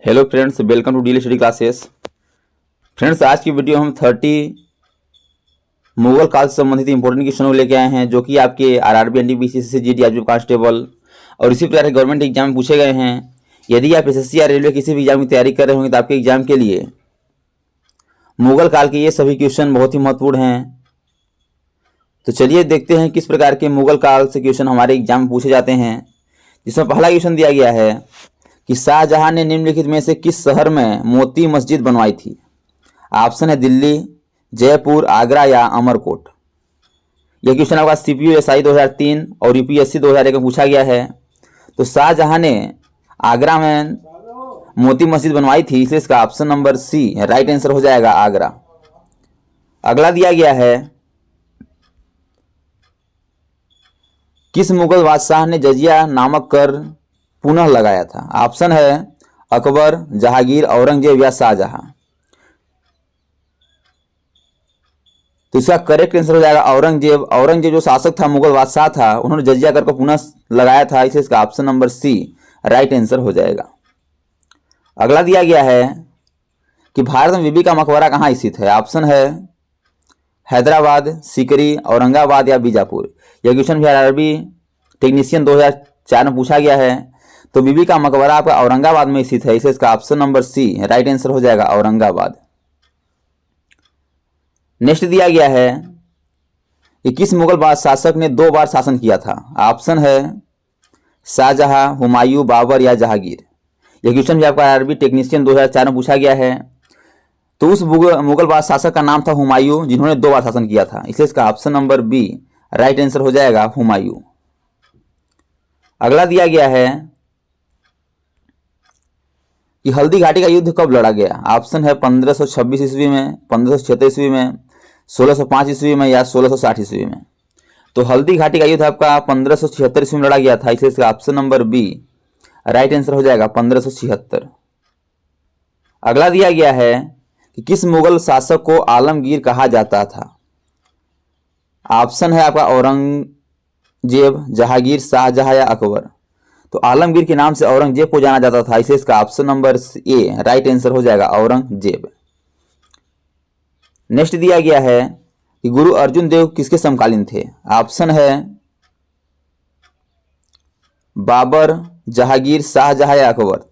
Hello friends, welcome to daily study classes. Friends, आज की video हम 30 मुगल काल से संबंधित इंपॉर्टेंट क्वेश्चन लेके आए हैं, जो कि आपके RRB, NTPC, GD, RPF constable और इसी प्रकार के गवर्नमेंट एग्जाम में पूछे गए हैं। यदि आप एसएससी या रेलवे किसी भी एग्जाम की तैयारी कर रहे होंगे तो आपके एग्जाम के लिए मुगल काल के ये सभी क्वेश्चन बहुत ही महत्वपूर्ण हैं। तो चलिए देखते हैं किस प्रकार के मुगल काल से क्वेश्चन हमारे एग्जाम में पूछे जाते हैं। जिसमें पहला क्वेश्चन दिया गया है कि शाहजहां ने निम्नलिखित में से किस शहर में मोती मस्जिद बनवाई थी। ऑप्शन है दिल्ली, जयपुर, आगरा या अमरकोट। यह क्वेश्चन आपका सीपीयू एसआई 2003 और यूपीएससी 2001 में पूछा गया है। तो शाहजहां ने आगरा में मोती मस्जिद बनवाई थी, इसलिए इसका option number C right answer हो जाएगा, आगरा। अगला दिया गया है किस मुगल बादशाह ने जजिया नामक कर पुनः लगाया था। ऑप्शन है अकबर, जहांगीर, औरंगजेब या शाहजहां। तो इसका करेक्ट आंसर हो जाएगा औरंगजेब। औरंगजेब जो शासक था, मुगल बादशाह था, उन्होंने जजिया कर को पुनः लगाया था, इसलिए इसका option number C right answer हो जाएगा। अगला दिया गया है कि भारत में बीबी का मकबरा कहाँ स्थित है। ऑप्शन है हैदराबाद, सीकरी, औरंगाबाद या बीजापुर। यह क्वेश्चन भी आरआरबी टेक्नीशियन 2004 में पूछा गया है। तो बीबी का मकबरा आपका औरंगाबाद में स्थित है, इसलिए इसका option number C right answer हो जाएगा, औरंगाबाद। नेक्स्ट दिया गया है कि किस मुगल शासक ने 2 बार शासन किया था। ऑप्शन है शाहजहां, हुमायूं, बाबर या जहांगीर। यह क्वेश्चन भी आपका आरआरबी टेक्नीशियन 2004 में पूछा गया है। तो उस मुगल शासक का नाम था हुमायूं, जिन्होंने 2 बार शासन किया था, इसलिए इसका option number B right answer हो जाएगा, हुमायूं। अगला दिया गया है कि हल्दी घाटी का युद्ध कब लड़ा गया। ऑप्शन है 1526 ईस्वी में, 1576 ईस्वी में, 1605 ईस्वी में या 1660 ईस्वी में। तो हल्दी घाटी का युद्ध आपका 1576 ईस्वी में लड़ा गया था, इसलिए इसका option number B right answer हो जाएगा, 1576। अगला दिया गया है कि किस मुगल शासक को आलमगीर कहा जाता था। ऑप्शन है आपका औरंगजेब, जहांगीर, शाहजहां या अकबर। तो आलमगीर के नाम से औरंगजेब को जाना जाता था, इसलिए इसका option number A right answer हो जाएगा, औरंगजेब। नेक्स्ट दिया गया है कि गुरु अर्जुन देव किसके समकालीन थे। ऑप्शन है बाबर, जहांगीर, शाहजहां या अकबर।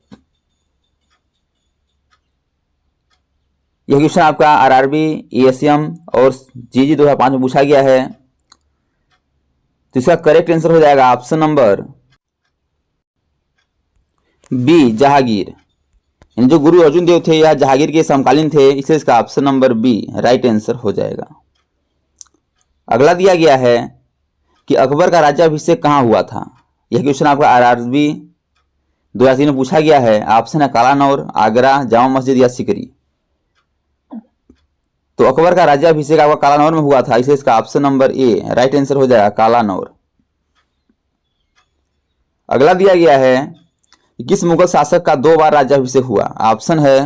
यह क्वेश्चन आपका आरआरबी, एएसएम और जीजी 2005 में पूछा गया है। तो इसका करेक्ट आंसर हो जाएगा ऑप्शन नंबर बी, जहांगीर। जो गुरु अर्जुन देव थे यह जहांगीर के समकालीन थे, इसलिए इसका option number B right answer हो जाएगा। अगला दिया गया है कि अकबर का राज्याभिषेक कहाँ हुआ था। यह क्वेश्चन आपका आरआरबी 2003 में पूछा गया है। ऑप्शन है कालानौर, आगरा, जामा मस्जिद या सिकरी। तो अकबर का राज्याभिषेक आपका कालानौर में हुआ था, इसलिए इसका option number A right answer हो जाएगा, कालानौर। अगला दिया गया है कि किस मुगल शासक का 2 बार राज्याभिषेक हुआ। ऑप्शन है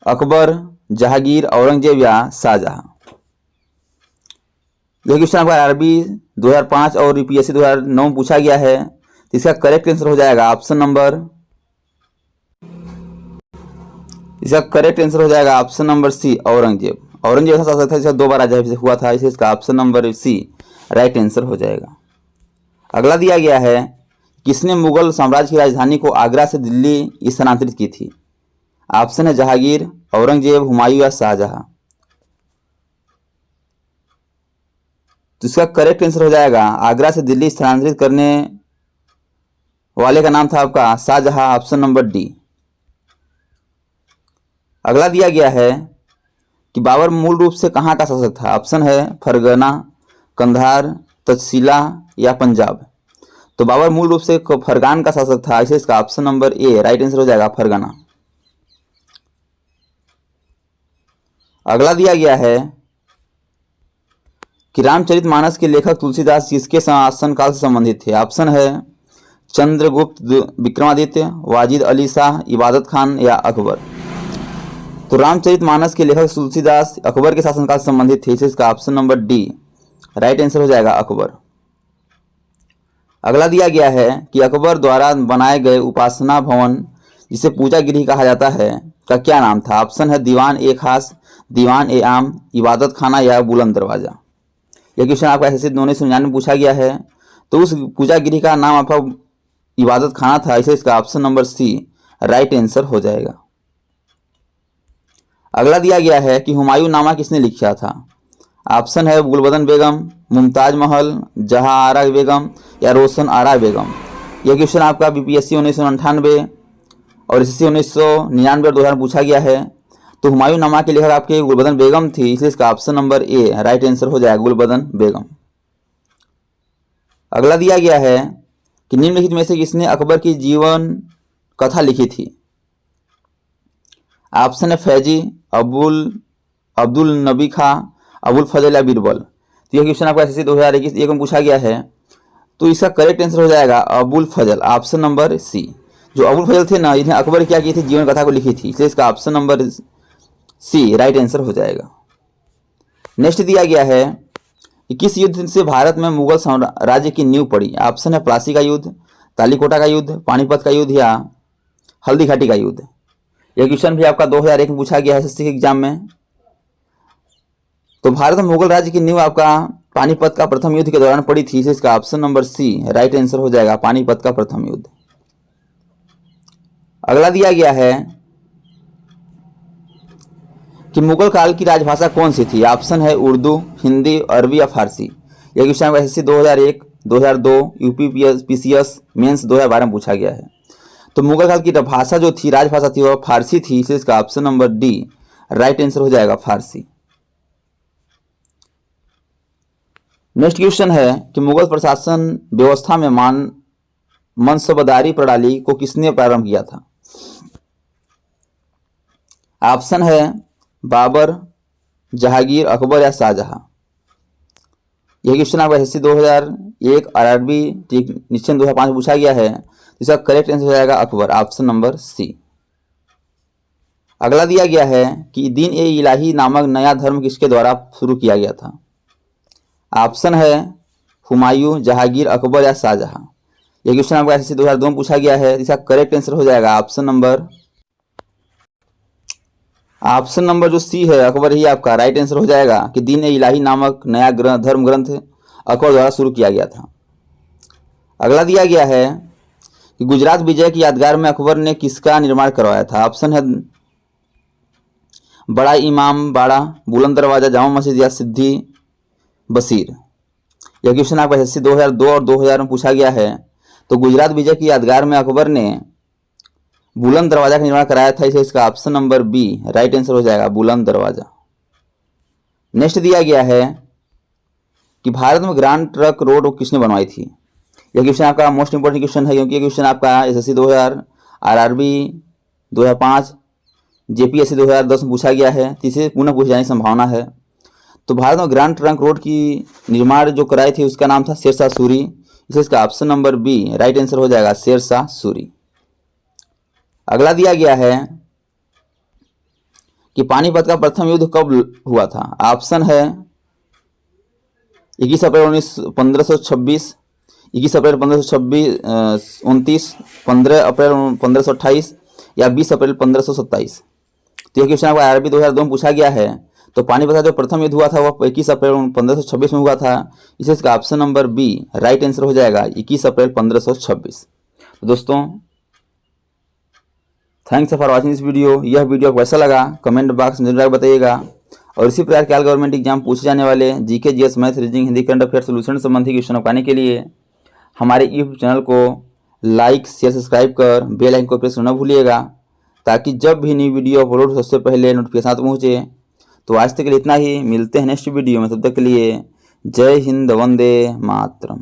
अकबर, जहांगीर, औरंगजेब या शाहजहां। यह क्वेश्चन आपका आरआरबी 2005 और यूपीएससी 2009 में पूछा गया है। तो इसका करेक्ट आंसर हो जाएगा option number C, Aurangzeb. Aurangzeb ऐसा शासक था जिसका 2 बार राज्याभिषेक हुआ था, इसलिए इसका option number C right answer हो जाएगा। अगला दिया गया है किसने मुगल साम्राज्य की राजधानी को आगरा से दिल्ली स्थानांतरित की थी। ऑप्शन है जहांगीर, औरंगजेब, हुमायूं या शाहजहां। तो इसका करेक्ट आंसर हो जाएगा आगरा से दिल्ली स्थानांतरित करने वाले का नाम था आपका शाहजहां, ऑप्शन नंबर डी। अगला दिया गया है कि बाबर मूल रूप से कहाँ का शासक था। ऑप्शन है फरगना, कंधार, तक्षशिला या पंजाब। तो बाबर मूल रूप से फरगान का शासक था, इसलिए इसका option number A right answer हो जाएगा, फरगना। अगला दिया गया है कि रामचरितमानस के लेखक तुलसीदास किसके शासन काल से संबंधित थे। ऑप्शन है चंद्रगुप्त, विक्रमादित्य, वाजिद अली शाह, इबादत खान या अकबर। तो रामचरितमानस के लेखक तुलसीदास अकबर के शासनकाल से संबंधित थे, इसका option number D right answer हो जाएगा, अकबर। अगला दिया गया है कि अकबर द्वारा बनाए गए उपासना भवन जिसे पूजा गृह कहा जाता है का क्या नाम था? ऑप्शन है दीवान ए खास, दीवान ए आम, इबादत खाना या बुलंद दरवाजा। यह क्वेश्चन आपका एसएससी 1999 में पूछा गया है। तो उस पूजा गृह का नाम आपका इबादत खाना था, इसे इसका option number C right answer हो जाएगा। अगला दिया गया है कि हुमायूं नामा किसने लिखा था? ऑप्शन है गुलबदन बेगम, मुमताज महल, जहां आरा बेगम या रोशन आरा बेगम। यह क्वेश्चन आपका बीपीएससी 1998 और एसएससी 1999 और 2000 पूछा गया है। तो हुमायूं नामा के लेखक आपके गुलबदन बेगम थी, इसलिए इसका option number A right answer हो जाएगा, गुलबदन बेगम। अगला दिया गया है कि निम्नलिखित में से किसने अकबर की जीवन कथा लिखी थी? ऑप्शन है फैजी, अब्दुल नबी खां, अबुल फजल या बीरबल। तो यह क्वेश्चन आपका एसएससी 2021 में पूछा गया है। तो इसका करेक्ट आंसर हो जाएगा अबुल फजल, ऑप्शन नंबर सी। जो अबुल फजल थे ना, इन्हें अकबर क्या की थी? जीवन कथा को लिखी थी, इसलिए इसका option number C right answer हो जाएगा। नेक्स्ट दिया गया है कि किस युद्ध से भारत में मुगल साम्राज्य की नींव पड़ी? ऑप्शन है प्लासी का युद्ध, तालीकोटा का युद्ध, पानीपत का युद्ध या हल्दी घाटी का युद्ध। यह क्वेश्चन भी आपका 2001 में पूछा गया है एसएससी के एग्जाम में। तो भारत में मुगल राज्य की नींव आपका पानीपत का प्रथम युद्ध के दौरान पड़ी थी, इसका option number C right answer हो जाएगा, पानीपत का प्रथम युद्ध। अगला दिया गया है कि मुगल काल की राजभाषा कौन सी थी? ऑप्शन है उर्दू, हिंदी, अरबी या फारसी। यह क्वेश्चन एसएससी 2001, 2002, यूपीपीसीएस मेंस 2012 में पूछा गया है। तो मुगल काल की भाषा जो थी, राजभाषा थी, वह फारसी थी, इसलिए इसका option number D right answer हो जाएगा, फारसी। नेक्स्ट क्वेश्चन है कि मुगल प्रशासन व्यवस्था में मनसबदारी प्रणाली को किसने प्रारंभ किया था? ऑप्शन है बाबर, जहांगीर, अकबर या शाहजहां। यह क्वेश्चन आपका एसएससी 2001, आरआरबी निश्चय 2005 पूछा गया है। इसका करेक्ट आंसर हो जाएगा अकबर, ऑप्शन नंबर सी। अगला दिया गया है कि दीन ए इलाही नामक नया धर्म किसके द्वारा शुरू किया गया था? ऑप्शन है हुमायूं, जहांगीर, अकबर या शाहजहां। यह क्वेश्चन आपका एसएससी 2002 में पूछा गया है। इसका करेक्ट आंसर हो जाएगा ऑप्शन नंबर जो सी है, अकबर ही आपका राइट आंसर हो जाएगा कि दीन ए इलाही नामक नया धर्म ग्रंथ अकबर द्वारा शुरू किया गया था। अगला दिया गया है कि गुजरात विजय की यादगार में अकबर ने किसका निर्माण करवाया था? ऑप्शन है बड़ा इमाम बाड़ा, बुलंद दरवाजा, जामा मस्जिद या सिद्धि बसीर। यह क्वेश्चन आपका एसएससी 2002 और 2000 में पूछा गया है। तो गुजरात विजय की यादगार में अकबर ने बुलंद दरवाजा का निर्माण कराया था, इसे इसका option number B right answer हो जाएगा, बुलंद दरवाजा। नेक्स्ट दिया गया है कि भारत में ग्रांड ट्रंक रोड किसने बनवाई थी? यह क्वेश्चन आपका मोस्ट इंपोर्टेंट क्वेश्चन है, क्योंकि यह क्वेश्चन आपका एसएससी 2000, आरआरबी 2005, जेपीएससी 2010 में पूछा गया है, इसे पुनः पूछे जाने की संभावना है। तो भारत में ग्रांड ट्रंक रोड की निर्माण जो कराई थी उसका नाम था शेरशाह सूरी, इसे इसका option number B right answer हो जाएगा, शेरशाह सूरी। अगला दिया गया है कि पानीपत का प्रथम युद्ध कब हुआ था? ऑप्शन है 21 अप्रैल 1526, 21 अप्रैल 1529, 15 अप्रैल 1528 या 20 अप्रैल 1527। तो यह क्वेश्चन आपको आरआरबी 2002 में पूछा गया है। तो पानीपत का जो प्रथम युद्ध हुआ था वह 21 अप्रैल 1526 में हुआ था, इसे इसका option number B right answer हो जाएगा, 21 अप्रैल 1526। तो दोस्तों thanks for watching this video. यह वीडियो आपको कैसा लगा कमेंट बॉक्स में जरूर बताइएगा। और इसी प्रकार के गवर्नमेंट एग्जाम पूछे जाने वाले GK, GS, math, reasoning, Hindi, current affair solution संबंधी क्वेश्चन पाने के लिए हमारे यूट्यूब चैनल को लाइक, शेयर, सब्सक्राइब कर बेल आइकन को प्रेस करना भूलिएगा, ताकि जब भी नई वीडियो अपलोड हो सबसे पहले नोटिफिकेशन पहुँचे। तो आज तक के लिए इतना ही, मिलते हैं नेक्स्ट वीडियो में, तब तक के लिए जय हिंद, वंदे मातरम।